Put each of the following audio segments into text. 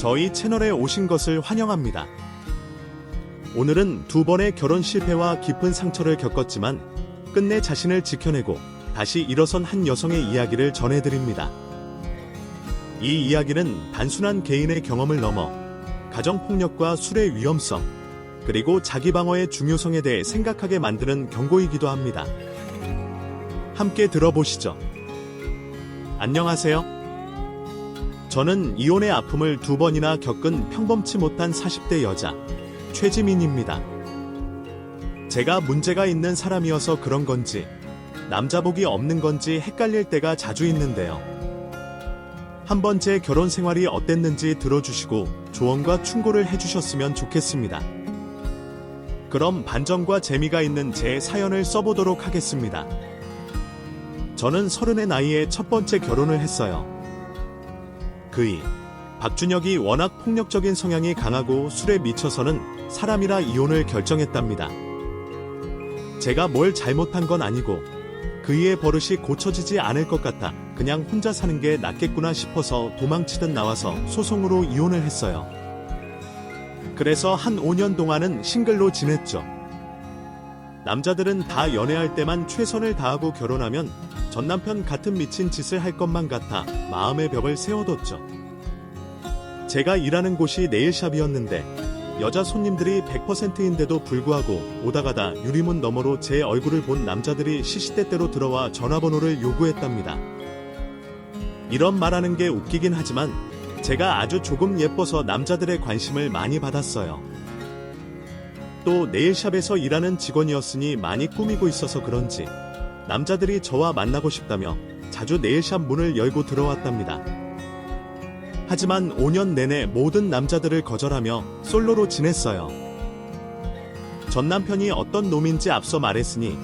저희 채널에 오신 것을 환영합니다. 오늘은 2번의 결혼 실패와 깊은 상처를 겪었지만 끝내 자신을 지켜내고 다시 일어선 한 여성의 이야기를 전해드립니다. 이 이야기는 단순한 개인의 경험을 넘어 가정폭력과 술의 위험성, 그리고 자기 방어의 중요성에 대해 생각하게 만드는 경고이기도 합니다. 함께 들어보시죠. 안녕하세요. 저는 이혼의 아픔을 2번이나 겪은 평범치 못한 40대 여자 최지민입니다. 제가 문제가 있는 사람이어서 그런 건지 남자복이 없는 건지 헷갈릴 때가 자주 있는데요. 한번 제 결혼 생활이 어땠는지 들어주시고 조언과 충고를 해주셨으면 좋겠습니다. 그럼 반전과 재미가 있는 제 사연을 써보도록 하겠습니다. 저는 30의 나이에 첫 번째 결혼을 했어요. 그이 박준혁이 워낙 폭력적인 성향이 강하고 술에 미쳐서는 사람이라 이혼을 결정했답니다. 제가 뭘 잘못한 건 아니고 그이의 버릇이 고쳐지지 않을 것 같아 그냥 혼자 사는 게 낫겠구나 싶어서 도망치듯 나와서 소송으로 이혼을 했어요. 그래서 한 5년 동안은 싱글로 지냈죠. 남자들은 다 연애할 때만 최선을 다하고 결혼하면 전 남편 같은 미친 짓을 할 것만 같아 마음의 벽을 세워뒀죠. 제가 일하는 곳이 네일샵이었는데 여자 손님들이 100%인데도 불구하고 오다가다 유리문 너머로 제 얼굴을 본 남자들이 시시때때로 들어와 전화번호를 요구했답니다. 이런 말하는 게 웃기긴 하지만 제가 아주 조금 예뻐서 남자들의 관심을 많이 받았어요. 또 네일샵에서 일하는 직원이었으니 많이 꾸미고 있어서 그런지 남자들이 저와 만나고 싶다며 자주 네일샵 문을 열고 들어왔답니다. 하지만 5년 내내 모든 남자들을 거절하며 솔로로 지냈어요. 전 남편이 어떤 놈인지 앞서 말했으니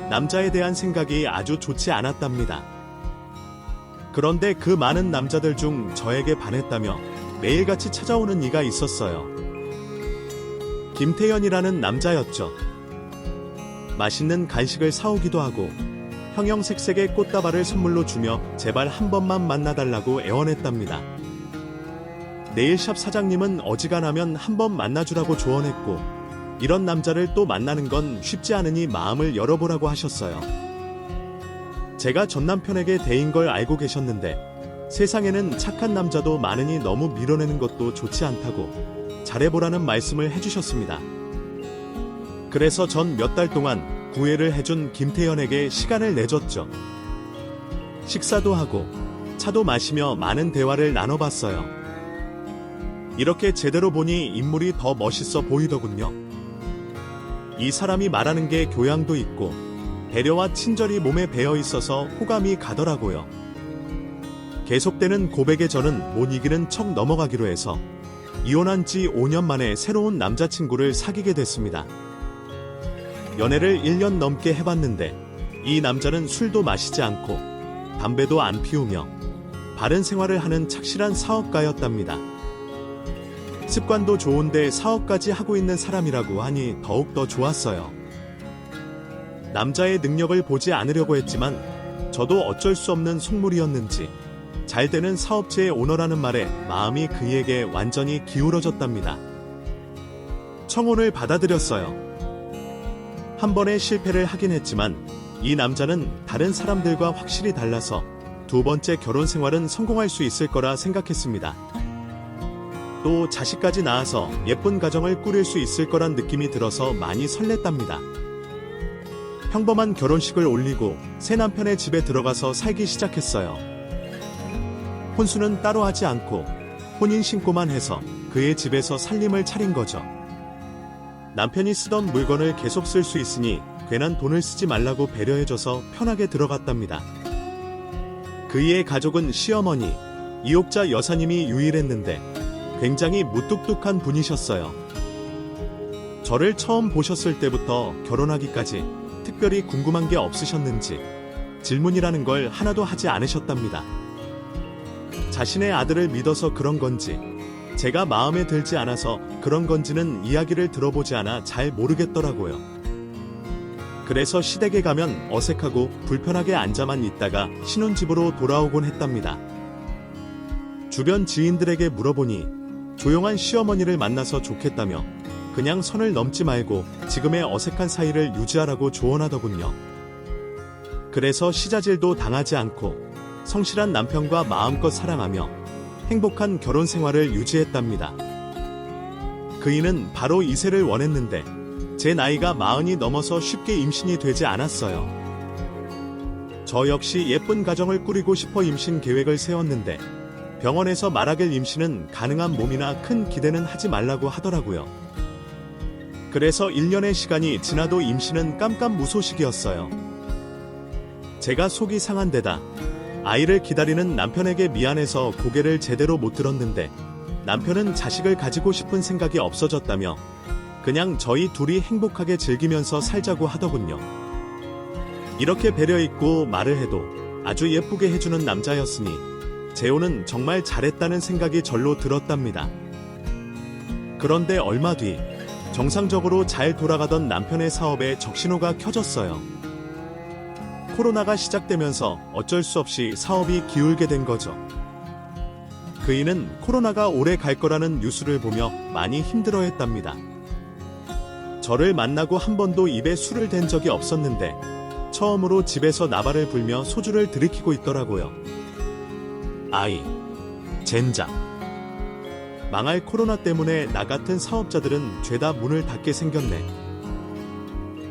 남자에 대한 생각이 아주 좋지 않았답니다. 그런데 그 많은 남자들 중 저에게 반했다며 매일같이 찾아오는 이가 있었어요. 김태현이라는 남자였죠. 맛있는 간식을 사오기도 하고 형형색색의 꽃다발을 선물로 주며 제발 한 번만 만나달라고 애원했답니다. 네일샵 사장님은 어지간하면 한 번 만나주라고 조언했고 이런 남자를 또 만나는 건 쉽지 않으니 마음을 열어보라고 하셨어요. 제가 전 남편에게 대인 걸 알고 계셨는데 세상에는 착한 남자도 많으니 너무 밀어내는 것도 좋지 않다고 잘해보라는 말씀을 해주셨습니다. 그래서 전 몇 달 동안 구애를 해준 김태현에게 시간을 내줬죠. 식사도 하고 차도 마시며 많은 대화를 나눠봤어요. 이렇게 제대로 보니 인물이 더 멋있어 보이더군요. 이 사람이 말하는 게 교양도 있고 배려와 친절이 몸에 배어 있어서 호감이 가더라고요. 계속되는 고백에 저는 못 이기는 척 넘어가기로 해서 이혼한 지 5년 만에 새로운 남자친구를 사귀게 됐습니다. 연애를 1년 넘게 해봤는데 이 남자는 술도 마시지 않고 담배도 안 피우며 바른 생활을 하는 착실한 사업가였답니다. 습관도 좋은데 사업까지 하고 있는 사람이라고 하니 더욱더 좋았어요. 남자의 능력을 보지 않으려고 했지만 저도 어쩔 수 없는 속물이었는지 잘 되는 사업체의 오너라는 말에 마음이 그에게 완전히 기울어졌답니다. 청혼을 받아들였어요. 한 번의 실패를 하긴 했지만 이 남자는 다른 사람들과 확실히 달라서 2번째 결혼 생활은 성공할 수 있을 거라 생각했습니다. 또 자식까지 낳아서 예쁜 가정을 꾸릴 수 있을 거란 느낌이 들어서 많이 설렜답니다. 평범한 결혼식을 올리고 새 남편의 집에 들어가서 살기 시작했어요. 혼수는 따로 하지 않고 혼인신고만 해서 그의 집에서 살림을 차린 거죠. 남편이 쓰던 물건을 계속 쓸 수 있으니 괜한 돈을 쓰지 말라고 배려해줘서 편하게 들어갔답니다. 그의 가족은 시어머니, 이옥자 여사님이 유일했는데 굉장히 무뚝뚝한 분이셨어요. 저를 처음 보셨을 때부터 결혼하기까지 특별히 궁금한 게 없으셨는지 질문이라는 걸 하나도 하지 않으셨답니다. 자신의 아들을 믿어서 그런 건지 제가 마음에 들지 않아서 그런 건지는 이야기를 들어보지 않아 잘 모르겠더라고요. 그래서 시댁에 가면 어색하고 불편하게 앉아만 있다가 신혼집으로 돌아오곤 했답니다. 주변 지인들에게 물어보니 조용한 시어머니를 만나서 좋겠다며 그냥 선을 넘지 말고 지금의 어색한 사이를 유지하라고 조언하더군요. 그래서 시자질도 당하지 않고 성실한 남편과 마음껏 사랑하며 행복한 결혼 생활을 유지했답니다. 그이는 바로 이세를 원했는데 제 나이가 40이 넘어서 쉽게 임신이 되지 않았어요. 저 역시 예쁜 가정을 꾸리고 싶어 임신 계획을 세웠는데 병원에서 말하길 임신은 가능한 몸이나 큰 기대는 하지 말라고 하더라고요. 그래서 1년의 시간이 지나도 임신은 깜깜무소식이었어요. 제가 속이 상한 데다 아이를 기다리는 남편에게 미안해서 고개를 제대로 못 들었는데 남편은 자식을 가지고 싶은 생각이 없어졌다며 그냥 저희 둘이 행복하게 즐기면서 살자고 하더군요. 이렇게 배려있고 말을 해도 아주 예쁘게 해주는 남자였으니 재혼은 정말 잘했다는 생각이 절로 들었답니다. 그런데 얼마 뒤 정상적으로 잘 돌아가던 남편의 사업에 적신호가 켜졌어요. 코로나가 시작되면서 어쩔 수 없이 사업이 기울게 된 거죠. 그이는 코로나가 오래 갈 거라는 뉴스를 보며 많이 힘들어했답니다. 저를 만나고 한 번도 입에 술을 댄 적이 없었는데 처음으로 집에서 나발을 불며 소주를 들이키고 있더라고요. 아이, 젠장. 망할 코로나 때문에 나 같은 사업자들은 죄다 문을 닫게 생겼네.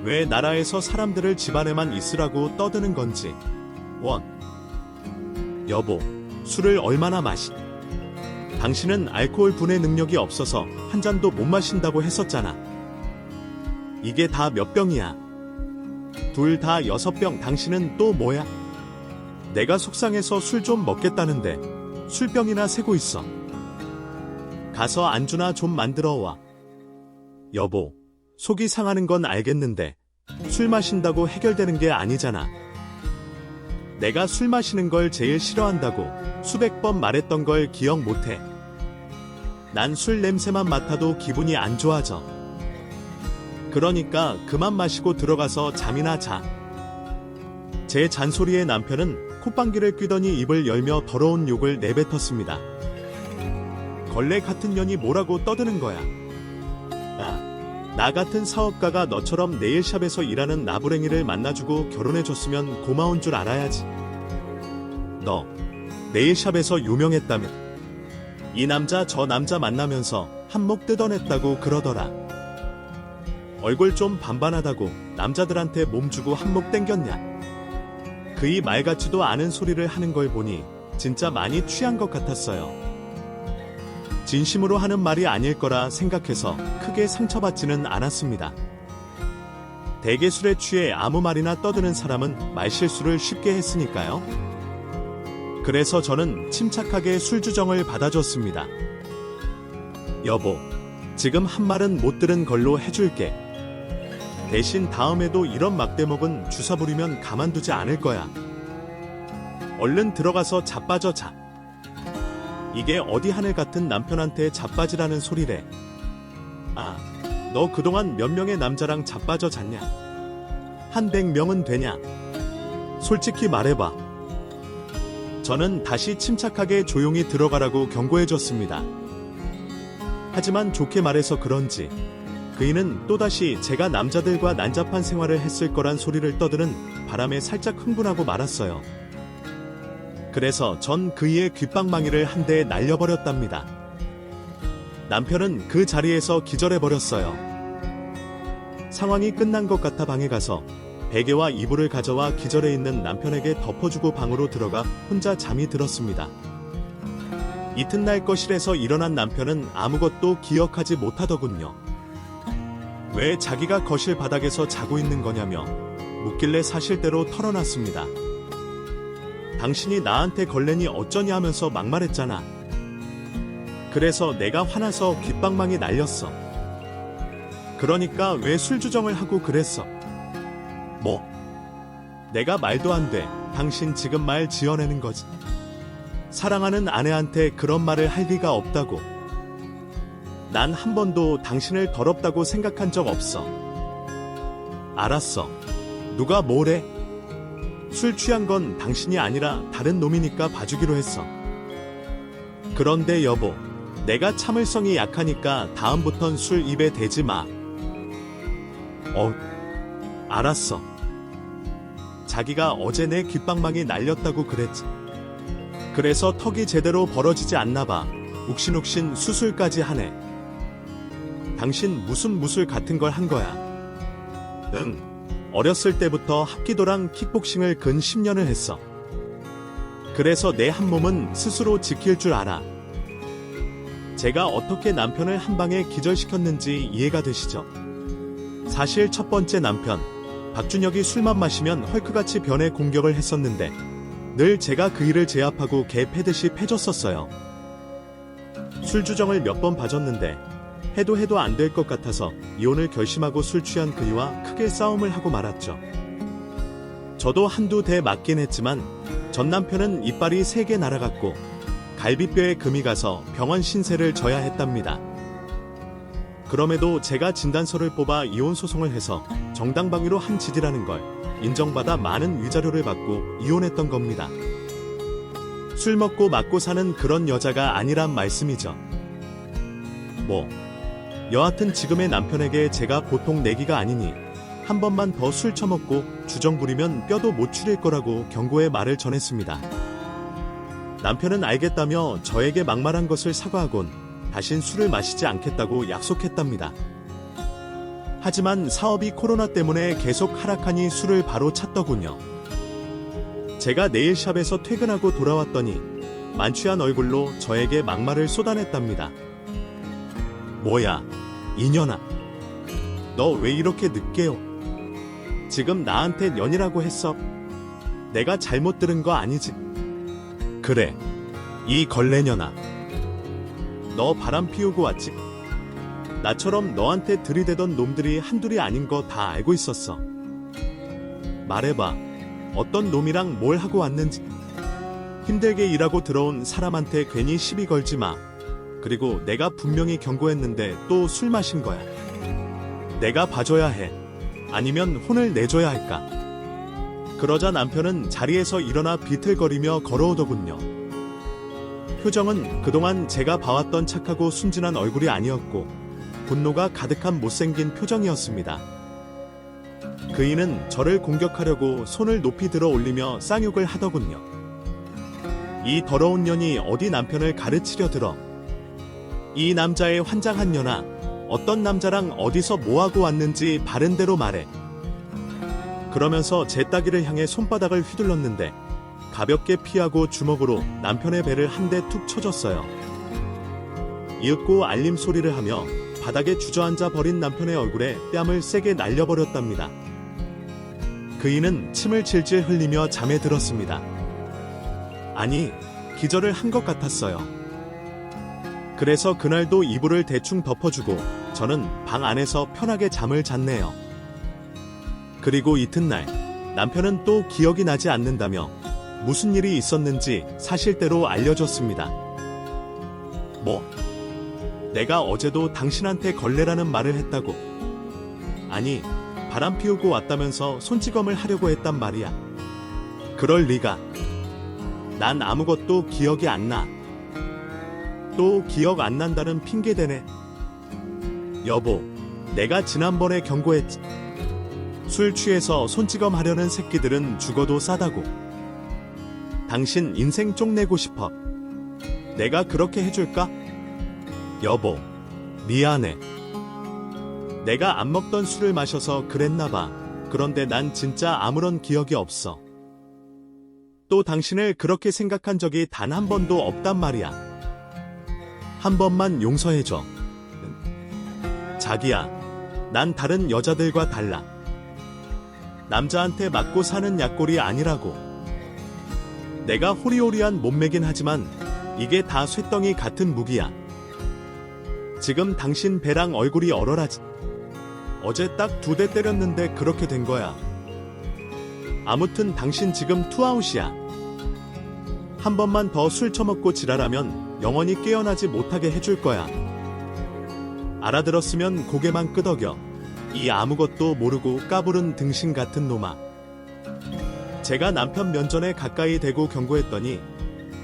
왜 나라에서 사람들을 집안에만 있으라고 떠드는 건지. 원. 여보, 술을 얼마나 마시? 당신은 알코올 분해 능력이 없어서 한 잔도 못 마신다고 했었잖아. 이게 다 몇 병이야? 둘 다 6병. 당신은 또 뭐야? 내가 속상해서 술 좀 먹겠다는데 술병이나 새고 있어. 가서 안주나 좀 만들어 와. 여보, 속이 상하는 건 알겠는데 술 마신다고 해결되는 게 아니잖아. 내가 술 마시는 걸 제일 싫어한다고 수백 번 말했던 걸 기억 못해. 난 술 냄새만 맡아도 기분이 안 좋아져. 그러니까 그만 마시고 들어가서 잠이나 자. 제 잔소리에 남편은 콧방귀를 뀌더니 입을 열며 더러운 욕을 내뱉었습니다. 걸레 같은 년이 뭐라고 떠드는 거야. 나 같은 사업가가 너처럼 네일샵에서 일하는 나부랭이를 만나주고 결혼해줬으면 고마운 줄 알아야지. 너 네일샵에서 유명했다며. 이 남자 저 남자 만나면서 한몫 뜯어냈다고 그러더라. 얼굴 좀 반반하다고 남자들한테 몸 주고 한몫 땡겼냐. 그이 말 같지도 않은 소리를 하는 걸 보니 진짜 많이 취한 것 같았어요. 진심으로 하는 말이 아닐 거라 생각해서 크게 상처받지는 않았습니다. 대개 술에 취해 아무 말이나 떠드는 사람은 말실수를 쉽게 했으니까요. 그래서 저는 침착하게 술주정을 받아줬습니다. 여보, 지금 한 말은 못 들은 걸로 해줄게. 대신 다음에도 이런 막대먹은 주사 부리면 가만두지 않을 거야. 얼른 들어가서 자빠져 자. 이게 어디 하늘 같은 남편한테 자빠지라는 소리래. 아, 너 그동안 몇 명의 남자랑 자빠져 잤냐? 한 100명은 되냐? 솔직히 말해봐. 저는 다시 침착하게 조용히 들어가라고 경고해줬습니다. 하지만 좋게 말해서 그런지 그이는 또다시 제가 남자들과 난잡한 생활을 했을 거란 소리를 떠드는 바람에 살짝 흥분하고 말았어요. 그래서 전 그이의 귓방망이를 한 대 날려버렸답니다. 남편은 그 자리에서 기절해버렸어요. 상황이 끝난 것 같아 방에 가서 베개와 이불을 가져와 기절해 있는 남편에게 덮어주고 방으로 들어가 혼자 잠이 들었습니다. 이튿날 거실에서 일어난 남편은 아무것도 기억하지 못하더군요. 왜 자기가 거실 바닥에서 자고 있는 거냐며 묻길래 사실대로 털어놨습니다. 당신이 나한테 걸레니 어쩌냐 하면서 막말했잖아. 그래서 내가 화나서 귓방망이 날렸어. 그러니까 왜 술주정을 하고 그랬어? 뭐? 내가 말도 안 돼. 당신 지금 말 지어내는 거지. 사랑하는 아내한테 그런 말을 할 리가 없다고. 난 한 번도 당신을 더럽다고 생각한 적 없어. 알았어. 누가 뭐래? 술 취한 건 당신이 아니라 다른 놈이니까 봐주기로 했어. 그런데 여보, 내가 참을성이 약하니까 다음부턴 술 입에 대지 마. 알았어. 자기가 어제 내 귓방망이 날렸다고 그랬지. 그래서 턱이 제대로 벌어지지 않나 봐. 욱신욱신 수술까지 하네. 당신 무슨 무술 같은 걸 한 거야? 응. 어렸을 때부터 합기도랑 킥복싱을 근 10년을 했어. 그래서 내 한 몸은 스스로 지킬 줄 알아. 제가 어떻게 남편을 한 방에 기절시켰는지 이해가 되시죠? 사실 첫 번째 남편, 박준혁이 술만 마시면 헐크같이 변해 공격을 했었는데 늘 제가 그 일을 제압하고 개 패듯이 패줬었어요. 술주정을 몇 번 봐줬는데 해도 안 될 것 같아서 이혼을 결심하고 술 취한 그이와 크게 싸움을 하고 말았죠. 저도 한두 대 맞긴 했지만 전 남편은 이빨이 3개 날아갔고 갈비뼈에 금이 가서 병원 신세를 져야 했답니다. 그럼에도 제가 진단서를 뽑아 이혼 소송을 해서 정당방위로 한 짓이라는 걸 인정받아 많은 위자료를 받고 이혼했던 겁니다. 술 먹고 맞고 사는 그런 여자가 아니란 말씀이죠. 여하튼 지금의 남편에게 제가 보통 내기가 아니니 한 번만 더 술 처먹고 주정 부리면 뼈도 못 추릴 거라고 경고의 말을 전했습니다. 남편은 알겠다며 저에게 막말한 것을 사과하곤 다신 술을 마시지 않겠다고 약속했답니다. 하지만 사업이 코로나 때문에 계속 하락하니 술을 바로 찾더군요. 제가 네일샵에서 퇴근하고 돌아왔더니 만취한 얼굴로 저에게 막말을 쏟아냈답니다. 뭐야, 이년아. 너 왜 이렇게 늦게 오? 지금 나한테 연이라고 했어? 내가 잘못 들은 거 아니지? 그래, 이 걸레년아. 너 바람 피우고 왔지? 나처럼 너한테 들이대던 놈들이 한둘이 아닌 거 다 알고 있었어. 말해봐. 어떤 놈이랑 뭘 하고 왔는지. 힘들게 일하고 들어온 사람한테 괜히 시비 걸지 마. 그리고 내가 분명히 경고했는데 또 술 마신 거야. 내가 봐줘야 해. 아니면 혼을 내줘야 할까? 그러자 남편은 자리에서 일어나 비틀거리며 걸어오더군요. 표정은 그동안 제가 봐왔던 착하고 순진한 얼굴이 아니었고 분노가 가득한 못생긴 표정이었습니다. 그이는 저를 공격하려고 손을 높이 들어 올리며 쌍욕을 하더군요. 이 더러운 년이 어디 남편을 가르치려 들어. 이 남자의 환장한 년아, 어떤 남자랑 어디서 뭐하고 왔는지 바른대로 말해. 그러면서 제 따귀를 향해 손바닥을 휘둘렀는데 가볍게 피하고 주먹으로 남편의 배를 한 대 툭 쳐줬어요. 이윽고 알림 소리를 하며 바닥에 주저앉아 버린 남편의 얼굴에 뺨을 세게 날려버렸답니다. 그이는 침을 질질 흘리며 잠에 들었습니다. 아니, 기절을 한 것 같았어요. 그래서 그날도 이불을 대충 덮어주고 저는 방 안에서 편하게 잠을 잤네요. 그리고 이튿날 남편은 또 기억이 나지 않는다며 무슨 일이 있었는지 사실대로 알려줬습니다. 내가 어제도 당신한테 걸레라는 말을 했다고. 아니, 바람 피우고 왔다면서 손찌검을 하려고 했단 말이야. 그럴 리가. 난 아무것도 기억이 안 나. 또 기억 안 난다는 핑계대네. 여보, 내가 지난번에 경고했지. 술 취해서 손찌검 하려는 새끼들은 죽어도 싸다고. 당신 인생 쪽내고 싶어. 내가 그렇게 해줄까? 여보, 미안해. 내가 안 먹던 술을 마셔서 그랬나봐. 그런데 난 진짜 아무런 기억이 없어. 또 당신을 그렇게 생각한 적이 단 한 번도 없단 말이야. 한 번만 용서해줘. 자기야, 난 다른 여자들과 달라. 남자한테 맞고 사는 약골이 아니라고. 내가 호리호리한 몸매긴 하지만 이게 다 쇳덩이 같은 무기야. 지금 당신 배랑 얼굴이 얼얼하지. 어제 딱 2대 때렸는데 그렇게 된 거야. 아무튼 당신 지금 투아웃이야. 한 번만 더 술 처먹고 지랄하면 영원히 깨어나지 못하게 해줄 거야. 알아들었으면 고개만 끄덕여. 이 아무것도 모르고 까부른 등신 같은 놈아. 제가 남편 면전에 가까이 대고 경고했더니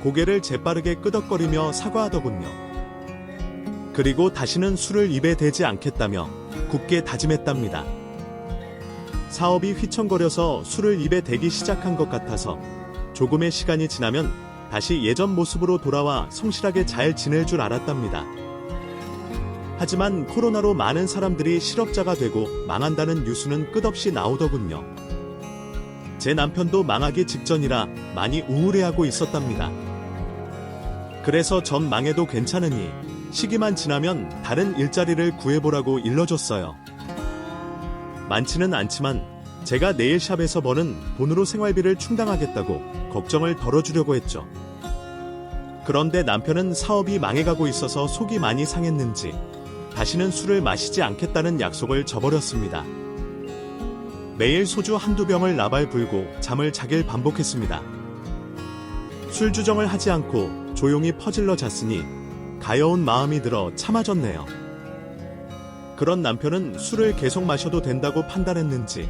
고개를 재빠르게 끄덕거리며 사과하더군요. 그리고 다시는 술을 입에 대지 않겠다며 굳게 다짐했답니다. 사업이 휘청거려서 술을 입에 대기 시작한 것 같아서 조금의 시간이 지나면 다시 예전 모습으로 돌아와 성실하게 잘 지낼 줄 알았답니다. 하지만 코로나로 많은 사람들이 실업자가 되고 망한다는 뉴스는 끝없이 나오더군요. 제 남편도 망하기 직전이라 많이 우울해하고 있었답니다. 그래서 전 망해도 괜찮으니 시기만 지나면 다른 일자리를 구해보라고 일러줬어요. 많지는 않지만 제가 네일샵에서 버는 돈으로 생활비를 충당하겠다고 걱정을 덜어주려고 했죠. 그런데 남편은 사업이 망해가고 있어서 속이 많이 상했는지 다시는 술을 마시지 않겠다는 약속을 저버렸습니다. 매일 소주 한두 병을 나발 불고 잠을 자길 반복했습니다. 술 주정을 하지 않고 조용히 퍼질러 잤으니 가여운 마음이 들어 참아줬네요. 그런 남편은 술을 계속 마셔도 된다고 판단했는지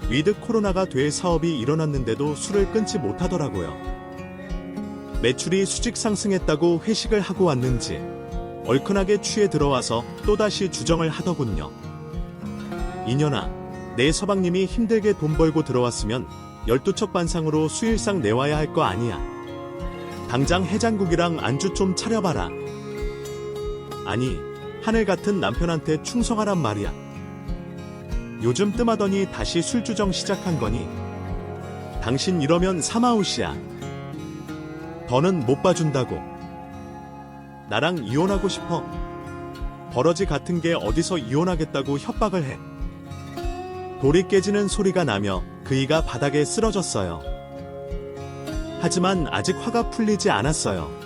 위드 코로나가 될 사업이 일어났는데도 술을 끊지 못하더라고요. 매출이 수직 상승했다고 회식을 하고 왔는지 얼큰하게 취해 들어와서 또다시 주정을 하더군요. 이년아, 내 서방님이 힘들게 돈 벌고 들어왔으면 12척 반상으로 수일상 내와야 할 거 아니야. 당장 해장국이랑 안주 좀 차려봐라. 아니, 하늘 같은 남편한테 충성하란 말이야. 요즘 뜸하더니 다시 술주정 시작한 거니? 당신 이러면 사마웃이야. 더는 못 봐준다고. 나랑 이혼하고 싶어. 버러지 같은 게 어디서 이혼하겠다고 협박을 해. 돌이 깨지는 소리가 나며 그이가 바닥에 쓰러졌어요. 하지만 아직 화가 풀리지 않았어요.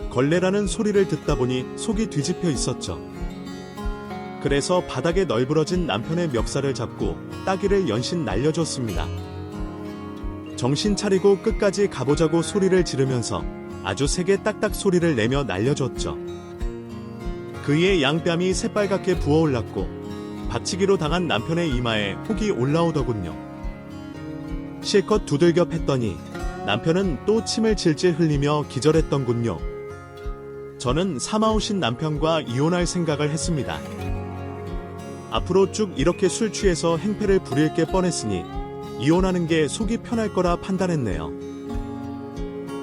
걸레라는 소리를 듣다 보니 속이 뒤집혀 있었죠. 그래서 바닥에 널브러진 남편의 멱살을 잡고 따귀를 연신 날려줬습니다. 정신 차리고 끝까지 가보자고 소리를 지르면서 아주 세게 딱딱 소리를 내며 날려줬죠. 그이의 양뺨이 새빨갛게 부어올랐고 받치기로 당한 남편의 이마에 혹이 올라오더군요. 실컷 두들겨 팼더니 남편은 또 침을 질질 흘리며 기절했던군요. 저는 사마우신 남편과 이혼할 생각을 했습니다. 앞으로 쭉 이렇게 술 취해서 행패를 부릴 게 뻔했으니 이혼하는 게 속이 편할 거라 판단했네요.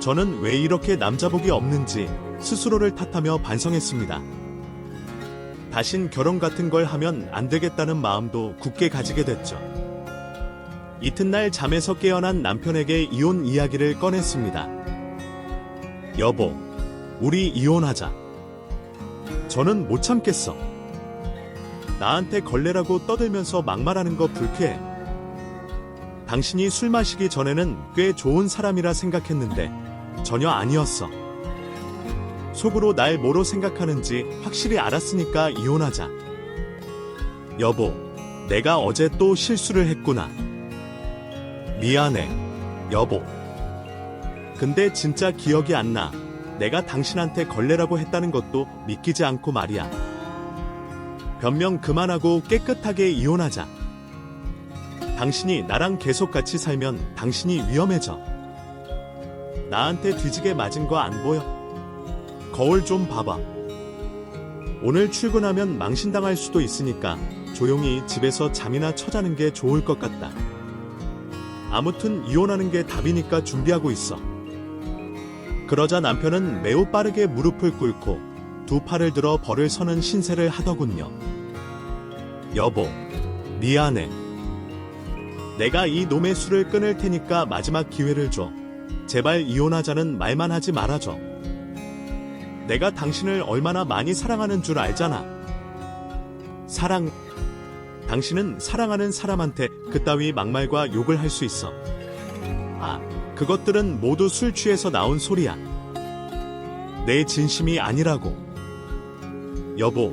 저는 왜 이렇게 남자복이 없는지 스스로를 탓하며 반성했습니다. 다신 결혼 같은 걸 하면 안 되겠다는 마음도 굳게 가지게 됐죠. 이튿날 잠에서 깨어난 남편에게 이혼 이야기를 꺼냈습니다. 여보, 우리 이혼하자. 저는 못 참겠어. 나한테 걸레라고 떠들면서 막말하는 거 불쾌해. 당신이 술 마시기 전에는 꽤 좋은 사람이라 생각했는데 전혀 아니었어. 속으로 날 뭐로 생각하는지 확실히 알았으니까 이혼하자. 여보, 내가 어제 또 실수를 했구나. 미안해, 여보. 근데 진짜 기억이 안 나. 내가 당신한테 걸레라고 했다는 것도 믿기지 않고 말이야. 변명 그만하고 깨끗하게 이혼하자. 당신이 나랑 계속 같이 살면 당신이 위험해져. 나한테 뒤지게 맞은 거 안 보여? 거울 좀 봐봐. 오늘 출근하면 망신당할 수도 있으니까 조용히 집에서 잠이나 쳐자는 게 좋을 것 같다. 아무튼 이혼하는 게 답이니까 준비하고 있어. 그러자 남편은 매우 빠르게 무릎을 꿇고 두 팔을 들어 벌을 서는 신세를 하더군요. 여보, 미안해. 내가 이 놈의 술을 끊을 테니까 마지막 기회를 줘. 제발 이혼하자는 말만 하지 말아줘. 내가 당신을 얼마나 많이 사랑하는 줄 알잖아. 사랑. 당신은 사랑하는 사람한테 그따위 막말과 욕을 할 수 있어. 아, 그것들은 모두 술 취해서 나온 소리야. 내 진심이 아니라고. 여보,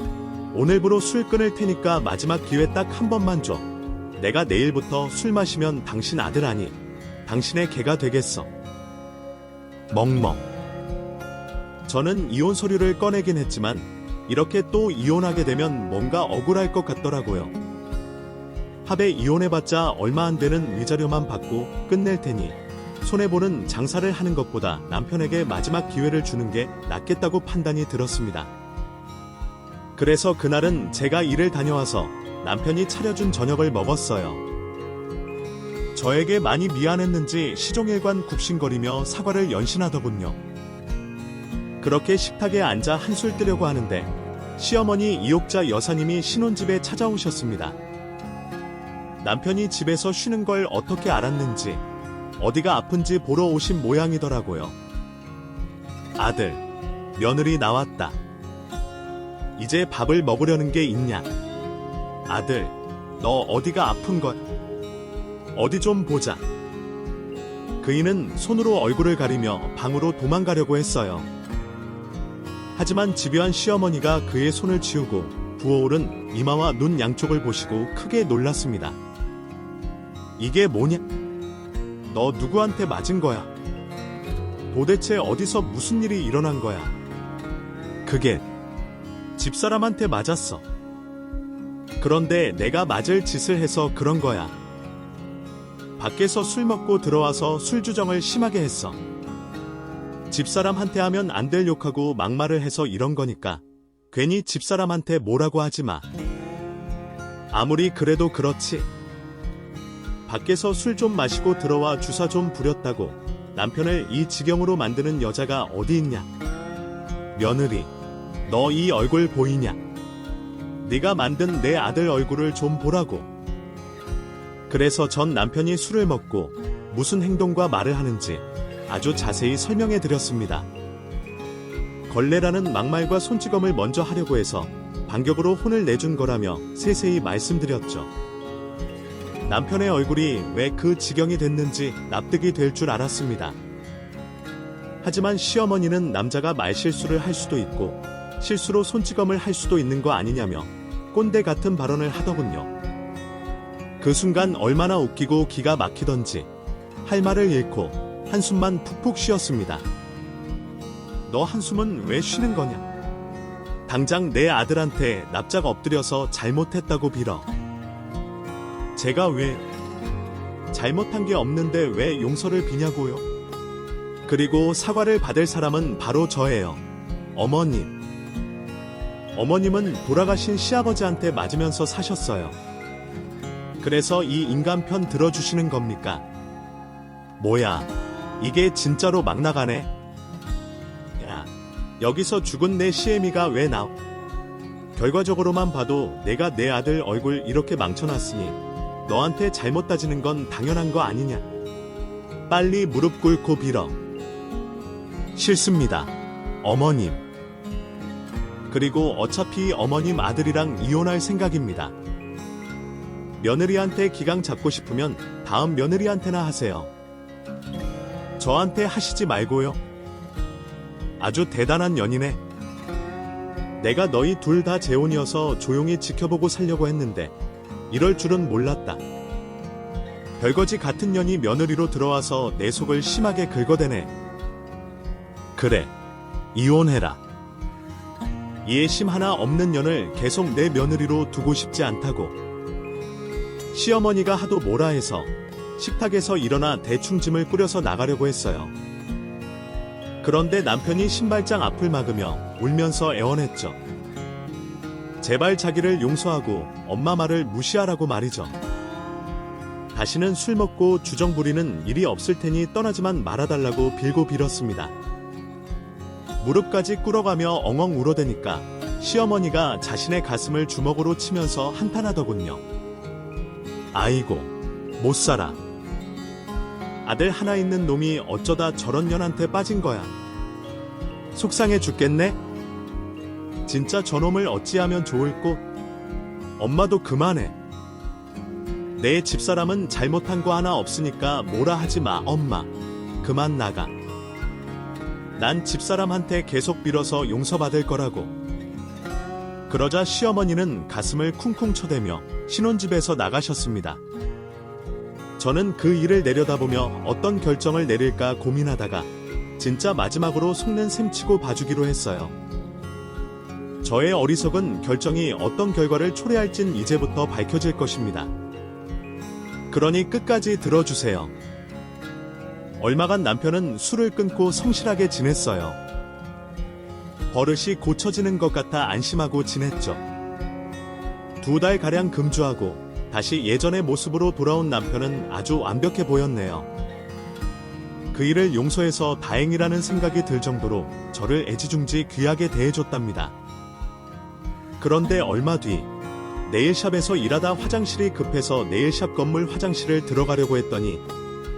오늘부로 술 끊을 테니까 마지막 기회 딱 한 번만 줘. 내가 내일부터 술 마시면 당신 아들 아니, 당신의 개가 되겠어. 멍멍. 저는 이혼 서류를 꺼내긴 했지만 이렇게 또 이혼하게 되면 뭔가 억울할 것 같더라고요. 합의 이혼해봤자 얼마 안 되는 위자료만 받고 끝낼 테니 손해보는 장사를 하는 것보다 남편에게 마지막 기회를 주는 게 낫겠다고 판단이 들었습니다. 그래서 그날은 제가 일을 다녀와서 남편이 차려준 저녁을 먹었어요. 저에게 많이 미안했는지 시종일관 굽신거리며 사과를 연신하더군요. 그렇게 식탁에 앉아 한술 뜨려고 하는데 시어머니 이옥자 여사님이 신혼집에 찾아오셨습니다. 남편이 집에서 쉬는 걸 어떻게 알았는지 어디가 아픈지 보러 오신 모양이더라고요. 아들, 며느리 나왔다. 이제 밥을 먹으려는 게 있냐? 아들, 너 어디가 아픈 거야? 어디 좀 보자. 그이는 손으로 얼굴을 가리며 방으로 도망가려고 했어요. 하지만 집요한 시어머니가 그의 손을 치우고 부어오른 이마와 눈 양쪽을 보시고 크게 놀랐습니다. 이게 뭐냐? 너 누구한테 맞은 거야? 도대체 어디서 무슨 일이 일어난 거야? 그게 집사람한테 맞았어. 그런데 내가 맞을 짓을 해서 그런 거야. 밖에서 술 먹고 들어와서 술주정을 심하게 했어. 집사람한테 하면 안 될 욕하고 막말을 해서 이런 거니까 괜히 집사람한테 뭐라고 하지 마. 아무리 그래도 그렇지. 밖에서 술 좀 마시고 들어와 주사 좀 부렸다고 남편을 이 지경으로 만드는 여자가 어디 있냐? 며느리, 너 이 얼굴 보이냐? 네가 만든 내 아들 얼굴을 좀 보라고. 그래서 전 남편이 술을 먹고 무슨 행동과 말을 하는지 아주 자세히 설명해 드렸습니다. 걸레라는 막말과 손찌검을 먼저 하려고 해서 반격으로 혼을 내준 거라며 세세히 말씀드렸죠. 남편의 얼굴이 왜 그 지경이 됐는지 납득이 될 줄 알았습니다. 하지만 시어머니는 남자가 말실수를 할 수도 있고 실수로 손찌검을 할 수도 있는 거 아니냐며 꼰대 같은 발언을 하더군요. 그 순간 얼마나 웃기고 기가 막히던지 할 말을 잃고 한숨만 푹푹 쉬었습니다. 너 한숨은 왜 쉬는 거냐? 당장 내 아들한테 납작 엎드려서 잘못했다고 빌어. 제가 왜 잘못한 게 없는데 왜 용서를 비냐고요? 그리고 사과를 받을 사람은 바로 저예요. 어머님. 어머님은 돌아가신 시아버지한테 맞으면서 사셨어요. 그래서 이 인간 편 들어주시는 겁니까? 뭐야, 이게 진짜로 막 나가네? 야, 여기서 죽은 내 시애미가 왜 나와? 결과적으로만 봐도 내가 내 아들 얼굴 이렇게 망쳐놨으니 너한테 잘못 따지는 건 당연한 거 아니냐? 빨리 무릎 꿇고 빌어. 싫습니다, 어머님. 그리고 어차피 어머님 아들이랑 이혼할 생각입니다. 며느리한테 기강 잡고 싶으면 다음 며느리한테나 하세요. 저한테 하시지 말고요. 아주 대단한 년이네. 내가 너희 둘 다 재혼이어서 조용히 지켜보고 살려고 했는데 이럴 줄은 몰랐다. 별거지 같은 년이 며느리로 들어와서 내 속을 심하게 긁어대네. 그래, 이혼해라. 이해심 하나 없는 년을 계속 내 며느리로 두고 싶지 않다고. 시어머니가 하도 뭐라 해서 식탁에서 일어나 대충 짐을 꾸려서 나가려고 했어요. 그런데 남편이 신발장 앞을 막으며 울면서 애원했죠. 제발 자기를 용서하고 엄마 말을 무시하라고 말이죠. 다시는 술 먹고 주정 부리는 일이 없을 테니 떠나지만 말아달라고 빌고 빌었습니다. 무릎까지 꿇어가며 엉엉 울어대니까 시어머니가 자신의 가슴을 주먹으로 치면서 한탄하더군요. 아이고, 못 살아. 아들 하나 있는 놈이 어쩌다 저런 년한테 빠진 거야. 속상해 죽겠네? 진짜 저놈을 어찌하면 좋을꼬? 엄마도 그만해. 내 집사람은 잘못한 거 하나 없으니까 뭐라 하지 마, 엄마. 그만 나가. 난 집사람한테 계속 빌어서 용서받을 거라고. 그러자 시어머니는 가슴을 쿵쿵 쳐대며 신혼집에서 나가셨습니다. 저는 그 일을 내려다보며 어떤 결정을 내릴까 고민하다가 진짜 마지막으로 속는 셈치고 봐주기로 했어요. 저의 어리석은 결정이 어떤 결과를 초래할진 이제부터 밝혀질 것입니다. 그러니 끝까지 들어주세요. 얼마간 남편은 술을 끊고 성실하게 지냈어요. 버릇이 고쳐지는 것 같아 안심하고 지냈죠. 2달가량 금주하고 다시 예전의 모습으로 돌아온 남편은 아주 완벽해 보였네요. 그 일을 용서해서 다행이라는 생각이 들 정도로 저를 애지중지 귀하게 대해줬답니다. 그런데 얼마 뒤 네일샵에서 일하다 화장실이 급해서 네일샵 건물 화장실을 들어가려고 했더니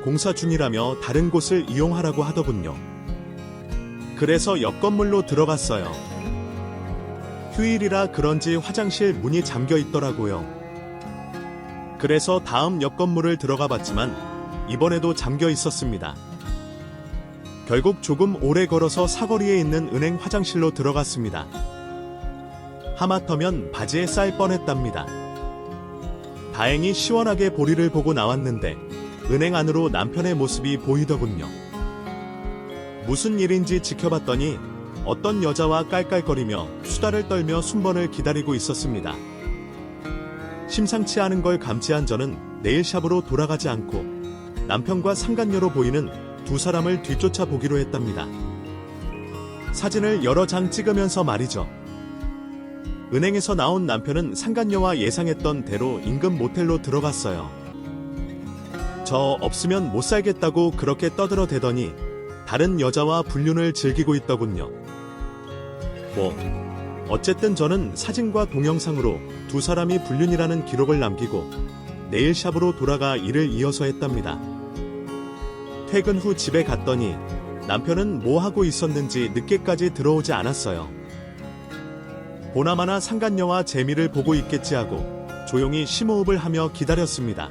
공사 중이라며 다른 곳을 이용하라고 하더군요. 그래서 옆 건물로 들어갔어요. 휴일이라 그런지 화장실 문이 잠겨 있더라고요. 그래서 다음 옆 건물을 들어가 봤지만 이번에도 잠겨 있었습니다. 결국 조금 오래 걸어서 사거리에 있는 은행 화장실로 들어갔습니다. 하마터면 바지에 쌀 뻔했답니다. 다행히 시원하게 보리를 보고 나왔는데 은행 안으로 남편의 모습이 보이더군요. 무슨 일인지 지켜봤더니 어떤 여자와 깔깔거리며 수다를 떨며 순번을 기다리고 있었습니다. 심상치 않은 걸 감지한 저는 네일샵으로 돌아가지 않고 남편과 상간녀로 보이는 두 사람을 뒤쫓아 보기로 했답니다. 사진을 여러 장 찍으면서 말이죠. 은행에서 나온 남편은 상간녀와 예상했던 대로 인근 모텔로 들어갔어요. 저 없으면 못 살겠다고 그렇게 떠들어대더니 다른 여자와 불륜을 즐기고 있더군요. 어쨌든 저는 사진과 동영상으로 두 사람이 불륜이라는 기록을 남기고 네일샵으로 돌아가 일을 이어서 했답니다. 퇴근 후 집에 갔더니 남편은 뭐 하고 있었는지 늦게까지 들어오지 않았어요. 보나마나 상간녀와 재미를 보고 있겠지 하고 조용히 심호흡을 하며 기다렸습니다.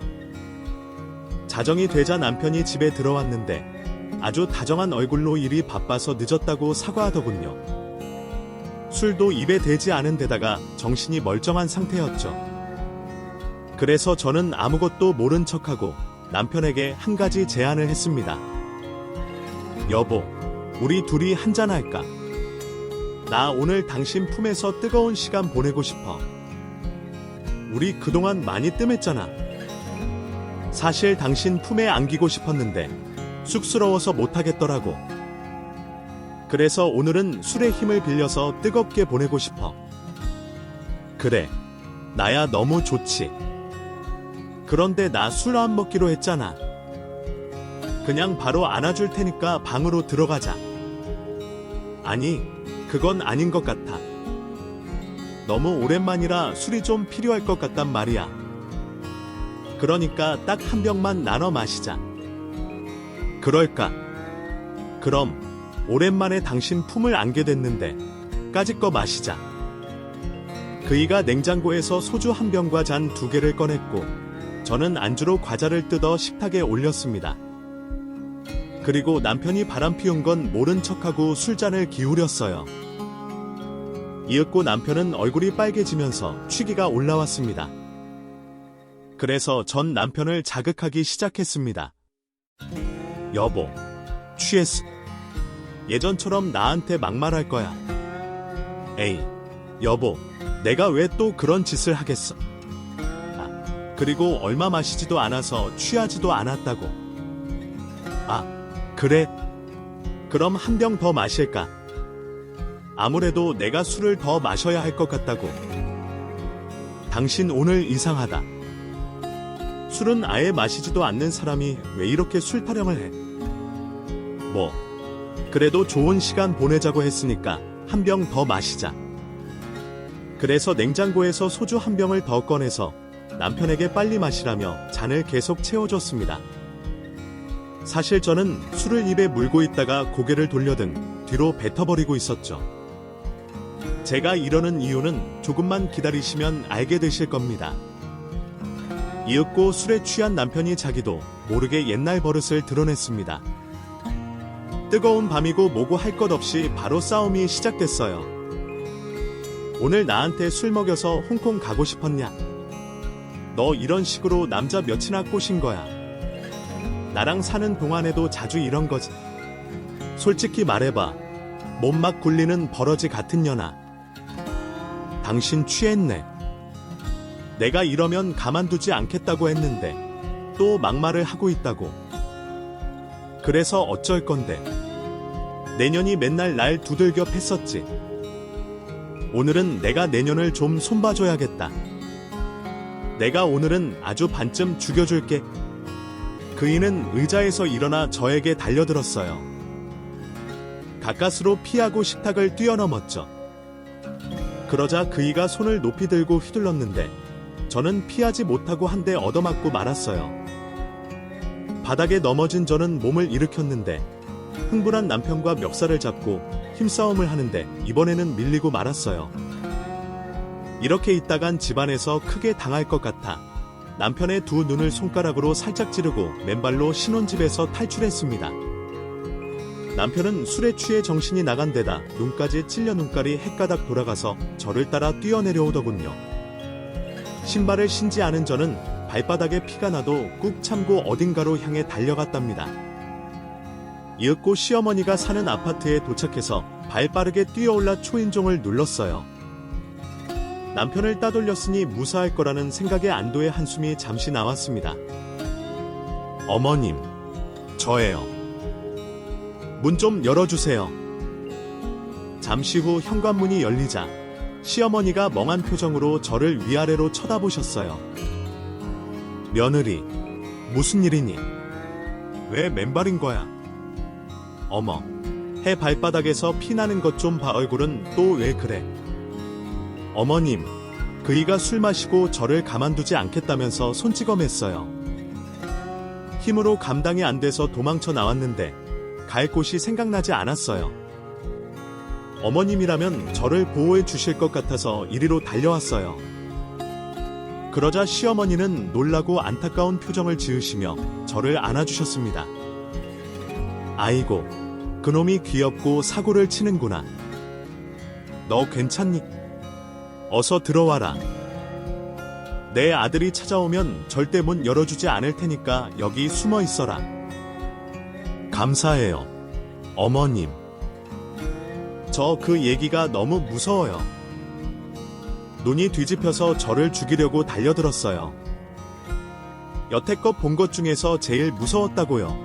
자정이 되자 남편이 집에 들어왔는데 아주 다정한 얼굴로 일이 바빠서 늦었다고 사과하더군요. 술도 입에 대지 않은 데다가 정신이 멀쩡한 상태였죠. 그래서 저는 아무것도 모른 척하고 남편에게 한 가지 제안을 했습니다. 여보, 우리 둘이 한잔할까? 나 오늘 당신 품에서 뜨거운 시간 보내고 싶어. 우리 그동안 많이 뜸했잖아. 사실 당신 품에 안기고 싶었는데 쑥스러워서 못하겠더라고. 그래서 오늘은 술의 힘을 빌려서 뜨겁게 보내고 싶어. 그래, 나야 너무 좋지. 그런데 나 술 안 먹기로 했잖아. 그냥 바로 안아줄 테니까 방으로 들어가자. 아니, 그건 아닌 것 같아. 너무 오랜만이라 술이 좀 필요할 것 같단 말이야. 그러니까 딱 한 병만 나눠 마시자. 그럴까? 그럼 오랜만에 당신 품을 안게 됐는데 까짓 거 마시자. 그이가 냉장고에서 소주 한 병과 잔 2개를 꺼냈고 저는 안주로 과자를 뜯어 식탁에 올렸습니다. 그리고 남편이 바람 피운 건 모른 척하고 술잔을 기울였어요. 이윽고 남편은 얼굴이 빨개지면서 취기가 올라왔습니다. 그래서 전 남편을 자극하기 시작했습니다. 여보, 취했어. 예전처럼 나한테 막말할 거야. 에이, 여보, 내가 왜 또 그런 짓을 하겠어. 그리고 얼마 마시지도 않아서 취하지도 않았다고. 아, 그래? 그럼 한 병 더 마실까? 아무래도 내가 술을 더 마셔야 할 것 같다고. 당신 오늘 이상하다. 술은 아예 마시지도 않는 사람이 왜 이렇게 술 타령을 해? 뭐, 그래도 좋은 시간 보내자고 했으니까 한 병 더 마시자. 그래서 냉장고에서 소주 한 병을 더 꺼내서 남편에게 빨리 마시라며 잔을 계속 채워줬습니다. 사실 저는 술을 입에 물고 있다가 고개를 돌려든 뒤로 뱉어버리고 있었죠. 제가 이러는 이유는 조금만 기다리시면 알게 되실 겁니다. 이윽고 술에 취한 남편이 자기도 모르게 옛날 버릇을 드러냈습니다. 뜨거운 밤이고 뭐고 할 것 없이 바로 싸움이 시작됐어요. 오늘 나한테 술 먹여서 홍콩 가고 싶었냐? 너 이런 식으로 남자 몇이나 꼬신 거야. 나랑 사는 동안에도 자주 이런 거지. 솔직히 말해봐. 몸 막 굴리는 버러지 같은 년아. 당신 취했네. 내가 이러면 가만두지 않겠다고 했는데 또 막말을 하고 있다고. 그래서 어쩔 건데. 내년이 맨날 날 두들겨 팼었지. 오늘은 내가 내년을 좀 손봐줘야겠다. 내가 오늘은 아주 반쯤 죽여줄게. 그이는 의자에서 일어나 저에게 달려들었어요. 가까스로 피하고 식탁을 뛰어넘었죠. 그러자 그이가 손을 높이 들고 휘둘렀는데 저는 피하지 못하고 한 대 얻어맞고 말았어요. 바닥에 넘어진 저는 몸을 일으켰는데 흥분한 남편과 멱살을 잡고 힘싸움을 하는데 이번에는 밀리고 말았어요. 이렇게 있다간 집안에서 크게 당할 것 같아 남편의 두 눈을 손가락으로 살짝 찌르고 맨발로 신혼집에서 탈출했습니다. 남편은 술에 취해 정신이 나간 데다 눈까지 찔려 눈깔이 헷가닥 돌아가서 저를 따라 뛰어내려오더군요. 신발을 신지 않은 저는 발바닥에 피가 나도 꾹 참고 어딘가로 향해 달려갔답니다. 이윽고 시어머니가 사는 아파트에 도착해서 발빠르게 뛰어올라 초인종을 눌렀어요. 남편을 따돌렸으니 무사할 거라는 생각에 안도의 한숨이 잠시 나왔습니다. 어머님, 저예요. 문 좀 열어주세요. 잠시 후 현관문이 열리자 시어머니가 멍한 표정으로 저를 위아래로 쳐다보셨어요. 며느리, 무슨 일이니? 왜 맨발인 거야? 어머, 해 발바닥에서 피나는 것 좀 봐. 얼굴은 또 왜 그래? 어머님, 그이가 술 마시고 저를 가만두지 않겠다면서 손찌검했어요. 힘으로 감당이 안 돼서 도망쳐 나왔는데 갈 곳이 생각나지 않았어요. 어머님이라면 저를 보호해 주실 것 같아서 이리로 달려왔어요. 그러자 시어머니는 놀라고 안타까운 표정을 지으시며 저를 안아주셨습니다. 아이고, 그놈이 귀엽고 사고를 치는구나. 너 괜찮니? 어서 들어와라. 내 아들이 찾아오면 절대 문 열어주지 않을 테니까 여기 숨어 있어라. 감사해요, 어머님. 저 그 얘기가 너무 무서워요. 눈이 뒤집혀서 저를 죽이려고 달려들었어요. 여태껏 본 것 중에서 제일 무서웠다고요.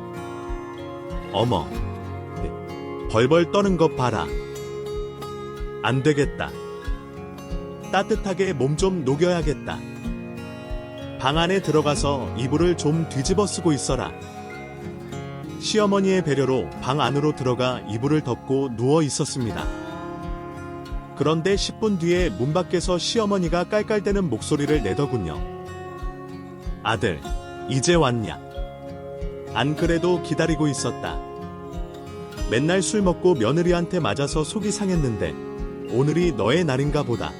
어머, 벌벌 떠는 것 봐라. 안 되겠다. 따뜻하게 몸 좀 녹여야겠다. 방 안에 들어가서 이불을 좀 뒤집어 쓰고 있어라. 시어머니의 배려로 방 안으로 들어가 이불을 덮고 누워 있었습니다. 그런데 10분 뒤에 문 밖에서 시어머니가 깔깔대는 목소리를 내더군요. 아들, 이제 왔냐? 안 그래도 기다리고 있었다. 맨날 술 먹고 며느리한테 맞아서 속이 상했는데 오늘이 너의 날인가 보다.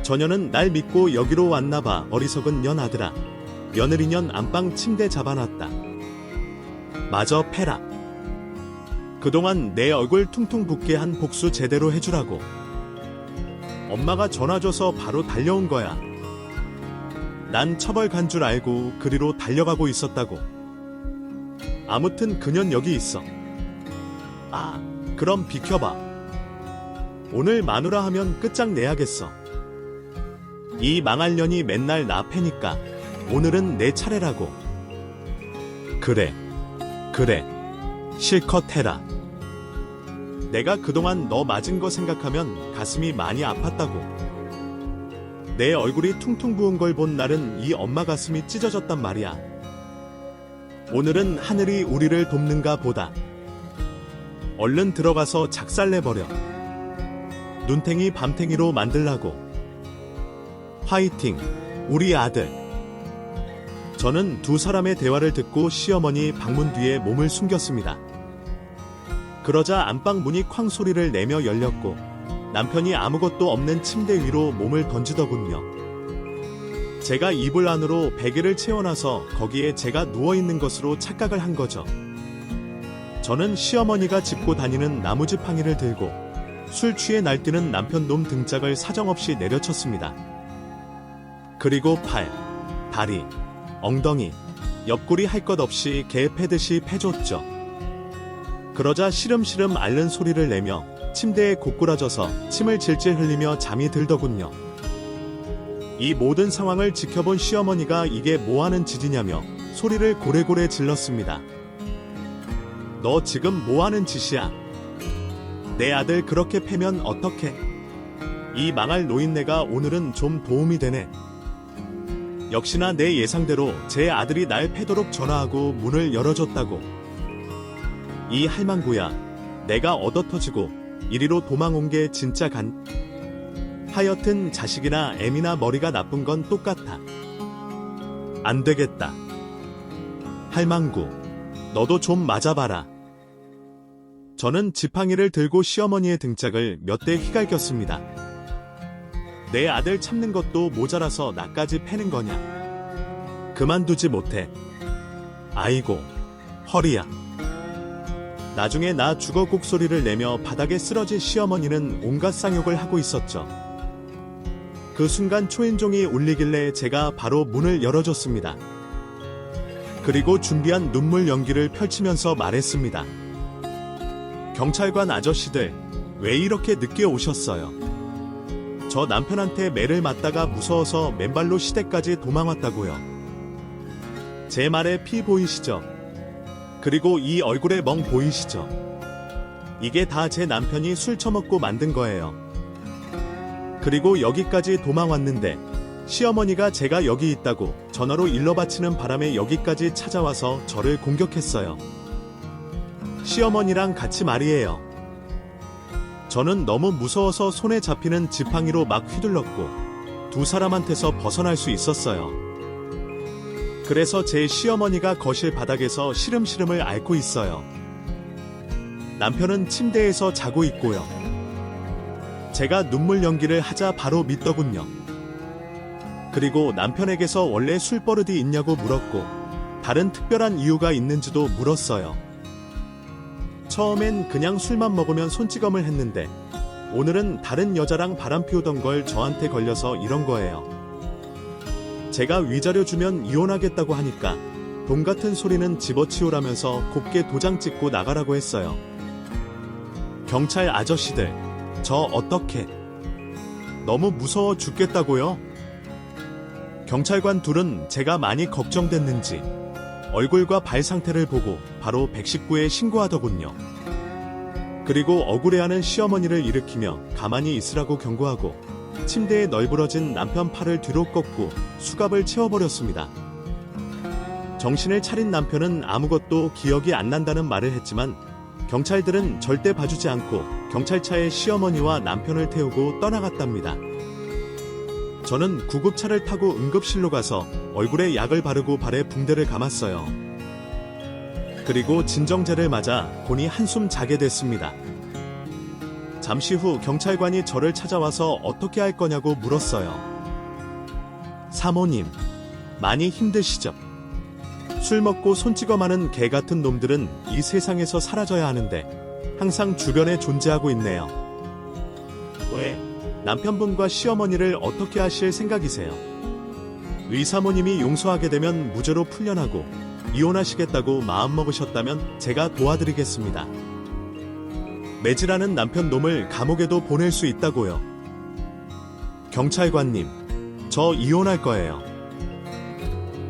저녀는 날 믿고 여기로 왔나봐. 어리석은 년 아들아. 며느리년 안방 침대 잡아놨다. 마저 패라. 그동안 내 얼굴 퉁퉁 붓게 한 복수 제대로 해주라고. 엄마가 전화 줘서 바로 달려온 거야. 난 처벌 간 줄 알고 그리로 달려가고 있었다고. 아무튼 그년 여기 있어. 아, 그럼 비켜봐. 오늘 마누라 하면 끝장내야겠어. 이 망할 년이 맨날 나 패니까 오늘은 내 차례라고. 그래. 실컷 해라. 내가 그동안 너 맞은 거 생각하면 가슴이 많이 아팠다고. 내 얼굴이 퉁퉁 부은 걸 본 날은 이 엄마 가슴이 찢어졌단 말이야. 오늘은 하늘이 우리를 돕는가 보다. 얼른 들어가서 작살내버려. 눈탱이 밤탱이로 만들라고. 화이팅, 우리 아들. 저는 두 사람의 대화를 듣고 시어머니 방문 뒤에 몸을 숨겼습니다. 그러자 안방 문이 쾅 소리를 내며 열렸고 남편이 아무것도 없는 침대 위로 몸을 던지더군요. 제가 이불 안으로 베개를 채워놔서 거기에 제가 누워있는 것으로 착각을 한 거죠. 저는 시어머니가 짚고 다니는 나무지팡이를 들고 술 취해 날뛰는 남편 놈 등짝을 사정없이 내려쳤습니다. 그리고 팔, 다리, 엉덩이, 옆구리 할 것 없이 개 패듯이 패줬죠. 그러자 시름시름 앓는 소리를 내며 침대에 고꾸라져서 침을 질질 흘리며 잠이 들더군요. 이 모든 상황을 지켜본 시어머니가 이게 뭐하는 짓이냐며 소리를 고래고래 질렀습니다. 너 지금 뭐하는 짓이야? 내 아들 그렇게 패면 어떡해? 이 망할 노인네가 오늘은 좀 도움이 되네. 역시나 내 예상대로 제 아들이 날 패도록 전화하고 문을 열어줬다고. 이 할망구야, 내가 얻어터지고 이리로 도망온 게 진짜 하여튼 자식이나 애미나 머리가 나쁜 건 똑같아. 안 되겠다. 할망구, 너도 좀 맞아봐라. 저는 지팡이를 들고 시어머니의 등짝을 몇 대 휘갈겼습니다. 내 아들 참는 것도 모자라서 나까지 패는 거냐. 그만두지 못해. 아이고, 허리야. 나중에 나 죽어 곡소리를 내며 바닥에 쓰러질 시어머니는 온갖 쌍욕을 하고 있었죠. 그 순간 초인종이 울리길래 제가 바로 문을 열어줬습니다. 그리고 준비한 눈물 연기를 펼치면서 말했습니다. 경찰관 아저씨들, 왜 이렇게 늦게 오셨어요? 저 남편한테 매를 맞다가 무서워서 맨발로 시댁까지 도망왔다고요. 제 말에 피 보이시죠? 그리고 이 얼굴에 멍 보이시죠? 이게 다 제 남편이 술 처먹고 만든 거예요. 그리고 여기까지 도망왔는데 시어머니가 제가 여기 있다고 전화로 일러 바치는 바람에 여기까지 찾아와서 저를 공격했어요. 시어머니랑 같이 말이에요. 저는 너무 무서워서 손에 잡히는 지팡이로 막 휘둘렀고 두 사람한테서 벗어날 수 있었어요. 그래서 제 시어머니가 거실 바닥에서 시름시름을 앓고 있어요. 남편은 침대에서 자고 있고요. 제가 눈물 연기를 하자 바로 믿더군요. 그리고 남편에게서 원래 술버릇이 있냐고 물었고 다른 특별한 이유가 있는지도 물었어요. 처음엔 그냥 술만 먹으면 손찌검을 했는데 오늘은 다른 여자랑 바람 피우던 걸 저한테 걸려서 이런 거예요. 제가 위자료 주면 이혼하겠다고 하니까 돈 같은 소리는 집어치우라면서 곱게 도장 찍고 나가라고 했어요. 경찰 아저씨들, 저 어떡해? 너무 무서워 죽겠다고요? 경찰관 둘은 제가 많이 걱정됐는지 얼굴과 발 상태를 보고 바로 119에 신고하더군요. 그리고 억울해하는 시어머니를 일으키며 가만히 있으라고 경고하고 침대에 널브러진 남편 팔을 뒤로 꺾고 수갑을 채워버렸습니다. 정신을 차린 남편은 아무것도 기억이 안 난다는 말을 했지만 경찰들은 절대 봐주지 않고 경찰차에 시어머니와 남편을 태우고 떠나갔답니다. 저는 구급차를 타고 응급실로 가서 얼굴에 약을 바르고 발에 붕대를 감았어요. 그리고 진정제를 맞아 곤히 한숨 자게 됐습니다. 잠시 후 경찰관이 저를 찾아와서 어떻게 할 거냐고 물었어요. 사모님, 많이 힘드시죠? 술 먹고 손찌검하는 개 같은 놈들은 이 세상에서 사라져야 하는데 항상 주변에 존재하고 있네요. 왜? 남편분과 시어머니를 어떻게 하실 생각이세요? 의사모님이 용서하게 되면 무죄로 풀려나고 이혼하시겠다고 마음먹으셨다면 제가 도와드리겠습니다. 매질하는 남편 놈을 감옥에도 보낼 수 있다고요. 경찰관님, 저 이혼할 거예요.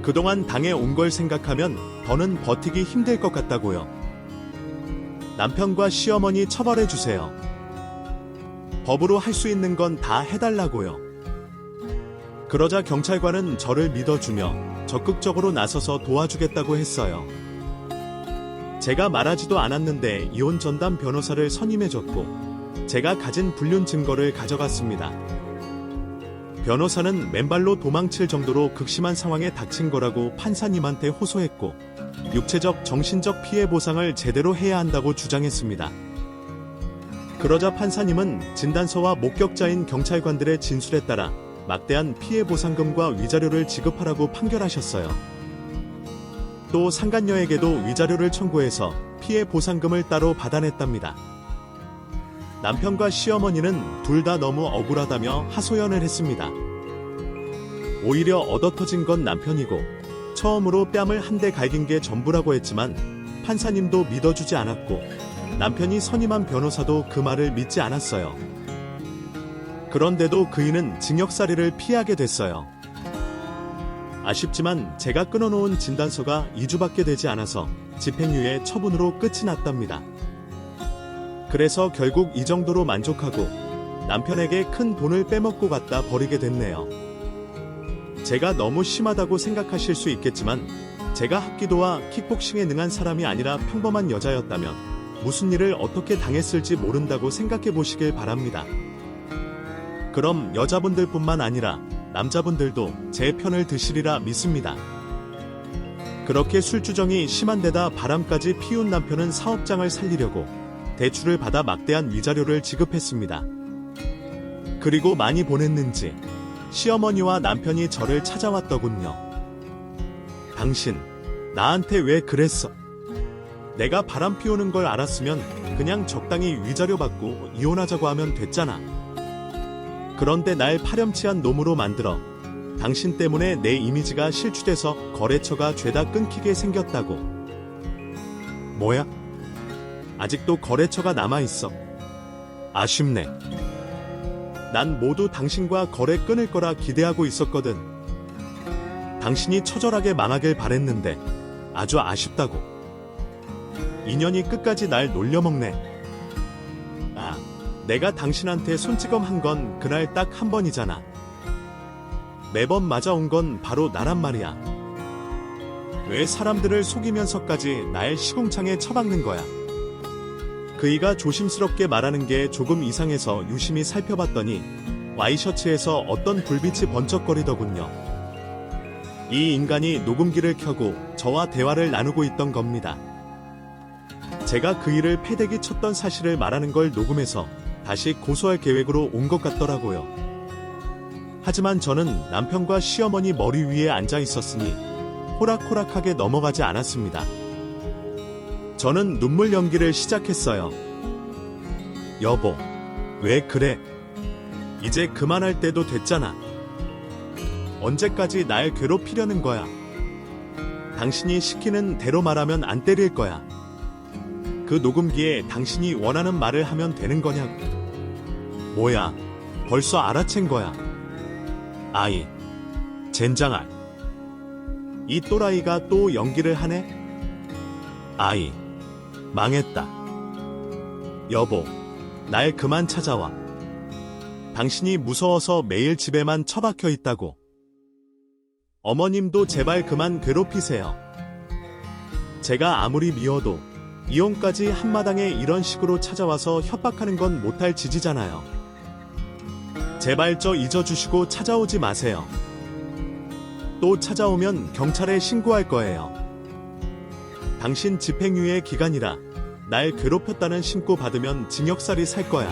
그동안 당해온 걸 생각하면 더는 버티기 힘들 것 같다고요. 남편과 시어머니 처벌해주세요. 법으로 할 수 있는 건 다 해달라고요. 그러자 경찰관은 저를 믿어주며 적극적으로 나서서 도와주겠다고 했어요. 제가 말하지도 않았는데 이혼 전담 변호사를 선임해줬고 제가 가진 불륜 증거를 가져갔습니다. 변호사는 맨발로 도망칠 정도로 극심한 상황에 닥친 거라고 판사님한테 호소했고 육체적, 정신적 피해 보상을 제대로 해야 한다고 주장했습니다. 그러자 판사님은 진단서와 목격자인 경찰관들의 진술에 따라 막대한 피해 보상금과 위자료를 지급하라고 판결하셨어요. 또 상간녀에게도 위자료를 청구해서 피해 보상금을 따로 받아냈답니다. 남편과 시어머니는 둘 다 너무 억울하다며 하소연을 했습니다. 오히려 얻어터진 건 남편이고 처음으로 뺨을 한 대 갈긴 게 전부라고 했지만 판사님도 믿어주지 않았고 남편이 선임한 변호사도 그 말을 믿지 않았어요. 그런데도 그이는 징역살이를 피하게 됐어요. 아쉽지만 제가 끊어놓은 진단서가 2주밖에 되지 않아서 집행유예 처분으로 끝이 났답니다. 그래서 결국 이 정도로 만족하고 남편에게 큰 돈을 빼먹고 갖다 버리게 됐네요. 제가 너무 심하다고 생각하실 수 있겠지만 제가 합기도와 킥복싱에 능한 사람이 아니라 평범한 여자였다면 무슨 일을 어떻게 당했을지 모른다고 생각해 보시길 바랍니다. 그럼 여자분들뿐만 아니라 남자분들도 제 편을 드시리라 믿습니다. 그렇게 술주정이 심한 데다 바람까지 피운 남편은 사업장을 살리려고 대출을 받아 막대한 위자료를 지급했습니다. 그리고 많이 보냈는지 시어머니와 남편이 저를 찾아왔더군요. 당신, 나한테 왜 그랬어? 내가 바람 피우는 걸 알았으면 그냥 적당히 위자료 받고 이혼하자고 하면 됐잖아. 그런데 날 파렴치한 놈으로 만들어 당신 때문에 내 이미지가 실추돼서 거래처가 죄다 끊기게 생겼다고. 뭐야? 아직도 거래처가 남아있어. 아쉽네. 난 모두 당신과 거래 끊을 거라 기대하고 있었거든. 당신이 처절하게 망하길 바랬는데 아주 아쉽다고. 인연이 끝까지 날 놀려먹네. 아, 내가 당신한테 손찌검 한 건 그날 딱 한 번이잖아. 매번 맞아온 건 바로 나란 말이야. 왜 사람들을 속이면서까지 날 시궁창에 처박는 거야? 그이가 조심스럽게 말하는 게 조금 이상해서 유심히 살펴봤더니 와이셔츠에서 어떤 불빛이 번쩍거리더군요. 이 인간이 녹음기를 켜고 저와 대화를 나누고 있던 겁니다. 제가 그이를 패대기 쳤던 사실을 말하는 걸 녹음해서 다시 고소할 계획으로 온 것 같더라고요. 하지만 저는 남편과 시어머니 머리 위에 앉아 있었으니 호락호락하게 넘어가지 않았습니다. 저는 눈물 연기를 시작했어요. 여보, 왜 그래? 이제 그만할 때도 됐잖아. 언제까지 날 괴롭히려는 거야? 당신이 시키는 대로 말하면 안 때릴 거야. 그 녹음기에 당신이 원하는 말을 하면 되는 거냐고. 뭐야, 벌써 알아챈 거야. 아이, 젠장할. 이 또라이가 또 연기를 하네? 아이, 망했다. 여보, 날 그만 찾아와. 당신이 무서워서 매일 집에만 처박혀 있다고. 어머님도 제발 그만 괴롭히세요. 제가 아무리 미워도 이혼까지 한마당에 이런 식으로 찾아와서 협박하는 건 못할 지지잖아요. 제발 저 잊어주시고 찾아오지 마세요. 또 찾아오면 경찰에 신고할 거예요. 당신 집행유예 기간이라 날 괴롭혔다는 신고 받으면 징역살이 살 거야.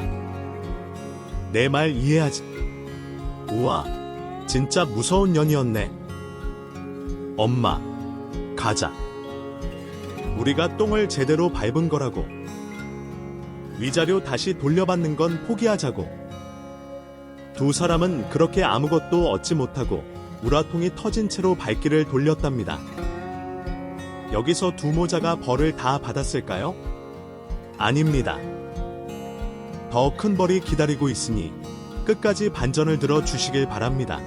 내 말 이해하지? 우와, 진짜 무서운 년이었네. 엄마, 가자. 우리가 똥을 제대로 밟은 거라고. 위자료 다시 돌려받는 건 포기하자고. 두 사람은 그렇게 아무것도 얻지 못하고 우라통이 터진 채로 발길을 돌렸답니다. 여기서 두 모자가 벌을 다 받았을까요? 아닙니다. 더 큰 벌이 기다리고 있으니 끝까지 반전을 들어 주시길 바랍니다.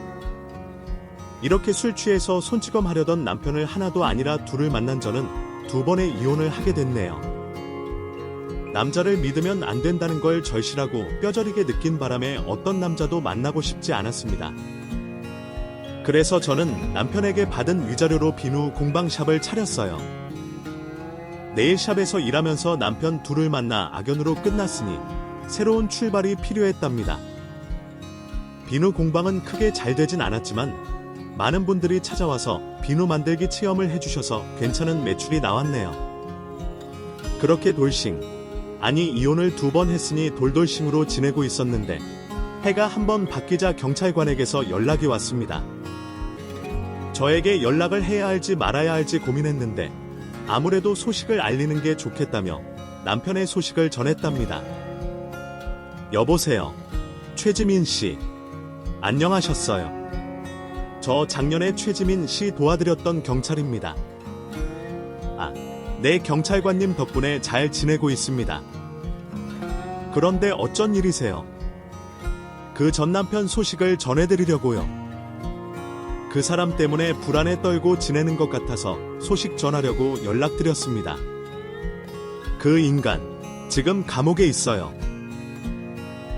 이렇게 술 취해서 손찌검 하려던 남편을 하나도 아니라 둘을 만난 저는 두 번의 이혼을 하게 됐네요. 남자를 믿으면 안 된다는 걸 절실하고 뼈저리게 느낀 바람에 어떤 남자도 만나고 싶지 않았습니다. 그래서 저는 남편에게 받은 위자료로 비누 공방샵을 차렸어요. 네일샵에서 일하면서 남편 둘을 만나 악연으로 끝났으니 새로운 출발이 필요했답니다. 비누 공방은 크게 잘 되진 않았지만 많은 분들이 찾아와서 비누 만들기 체험을 해주셔서 괜찮은 매출이 나왔네요. 그렇게 돌싱, 아니 이혼을 두 번 했으니 돌돌싱으로 지내고 있었는데 해가 한 번 바뀌자 경찰관에게서 연락이 왔습니다. 저에게 연락을 해야 할지 말아야 할지 고민했는데 아무래도 소식을 알리는 게 좋겠다며 남편의 소식을 전했답니다. 여보세요. 최지민 씨. 안녕하셨어요. 저 작년에 최지민 씨 도와드렸던 경찰입니다. 아, 네, 경찰관님 덕분에 잘 지내고 있습니다. 그런데 어쩐 일이세요? 그 전 남편 소식을 전해드리려고요. 그 사람 때문에 불안에 떨고 지내는 것 같아서 소식 전하려고 연락드렸습니다. 그 인간, 지금 감옥에 있어요.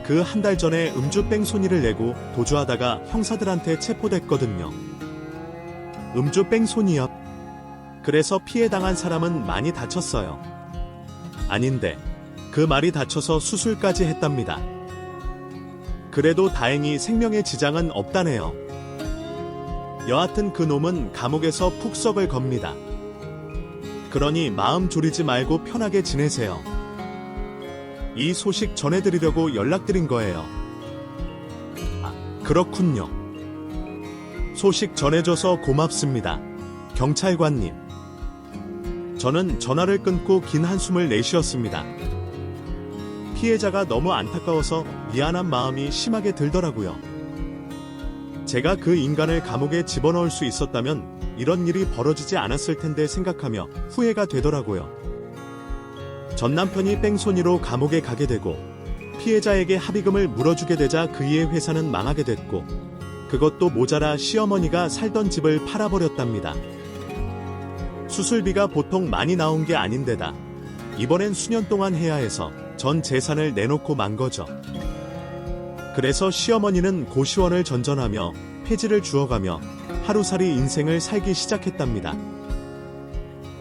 그 그 한 달 전에 음주 뺑소니를 내고 도주하다가 형사들한테 체포됐거든요. 음주 뺑소니요? 그래서 피해 당한 사람은 많이 다쳤어요. 아닌데 그 말이 다쳐서 수술까지 했답니다. 그래도 다행히 생명에 지장은 없다네요. 여하튼 그 놈은 감옥에서 푹 썩을 겁니다. 그러니 마음 졸이지 말고 편하게 지내세요. 이 소식 전해드리려고 연락드린 거예요. 아, 그렇군요. 소식 전해줘서 고맙습니다. 경찰관님. 저는 전화를 끊고 긴 한숨을 내쉬었습니다. 피해자가 너무 안타까워서 미안한 마음이 심하게 들더라고요. 제가 그 인간을 감옥에 집어넣을 수 있었다면 이런 일이 벌어지지 않았을 텐데 생각하며 후회가 되더라고요. 전 남편이 뺑소니로 감옥에 가게 되고 피해자에게 합의금을 물어주게 되자 그이의 회사는 망하게 됐고 그것도 모자라 시어머니가 살던 집을 팔아버렸답니다. 수술비가 보통 많이 나온 게 아닌데다 이번엔 수년 동안 해야 해서 전 재산을 내놓고 만 거죠. 그래서 시어머니는 고시원을 전전하며 폐지를 주워가며 하루살이 인생을 살기 시작했답니다.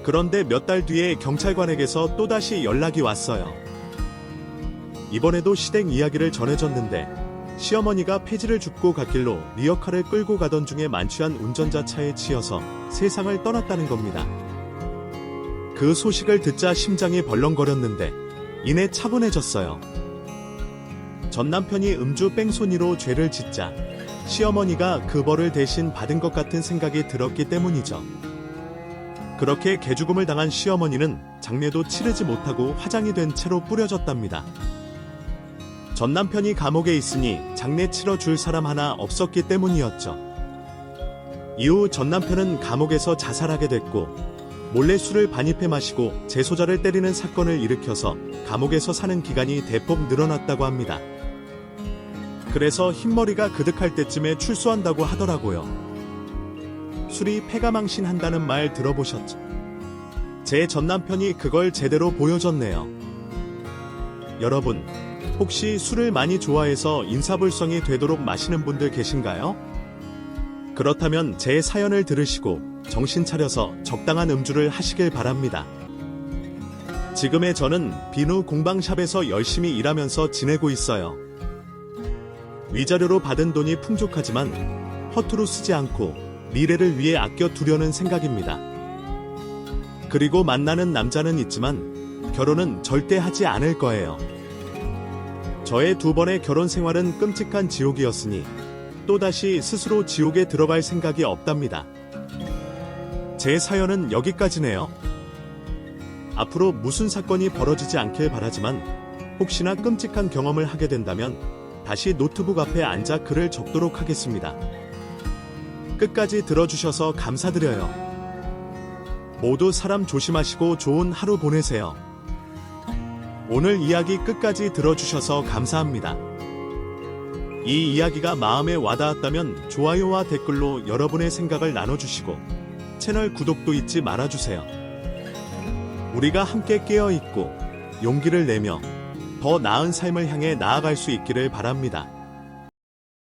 그런데 몇 달 뒤에 경찰관에게서 또다시 연락이 왔어요. 이번에도 시댁 이야기를 전해줬는데 시어머니가 폐지를 줍고 갓길로 리어카를 끌고 가던 중에 만취한 운전자 차에 치여서 세상을 떠났다는 겁니다. 그 소식을 듣자 심장이 벌렁거렸는데 이내 차분해졌어요. 전 남편이 음주 뺑소니로 죄를 짓자 시어머니가 그 벌을 대신 받은 것 같은 생각이 들었기 때문이죠. 그렇게 개죽음을 당한 시어머니는 장례도 치르지 못하고 화장이 된 채로 뿌려졌답니다. 전 남편이 감옥에 있으니 장례 치러줄 사람 하나 없었기 때문이었죠. 이후 전 남편은 감옥에서 자살하게 됐고 몰래 술을 반입해 마시고 재소자를 때리는 사건을 일으켜서 감옥에서 사는 기간이 대폭 늘어났다고 합니다. 그래서 흰머리가 그득할 때쯤에 출소한다고 하더라고요. 술이 패가망신한다는 말 들어보셨죠? 제 전남편이 그걸 제대로 보여줬네요. 여러분, 혹시 술을 많이 좋아해서 인사불성이 되도록 마시는 분들 계신가요? 그렇다면 제 사연을 들으시고 정신 차려서 적당한 음주를 하시길 바랍니다. 지금의 저는 비누 공방샵에서 열심히 일하면서 지내고 있어요. 위자료로 받은 돈이 풍족하지만 허투루 쓰지 않고 미래를 위해 아껴두려는 생각입니다. 그리고 만나는 남자는 있지만 결혼은 절대 하지 않을 거예요. 저의 2번의 결혼 생활은 끔찍한 지옥이었으니 또다시 스스로 지옥에 들어갈 생각이 없답니다. 제 사연은 여기까지네요. 앞으로 무슨 사건이 벌어지지 않길 바라지만 혹시나 끔찍한 경험을 하게 된다면 다시 노트북 앞에 앉아 글을 적도록 하겠습니다. 끝까지 들어주셔서 감사드려요. 모두 사람 조심하시고 좋은 하루 보내세요. 오늘 이야기 끝까지 들어주셔서 감사합니다. 이 이야기가 마음에 와닿았다면 좋아요와 댓글로 여러분의 생각을 나눠주시고 채널 구독도 잊지 말아주세요. 우리가 함께 깨어있고 용기를 내며 더 나은 삶을 향해 나아갈 수 있기를 바랍니다.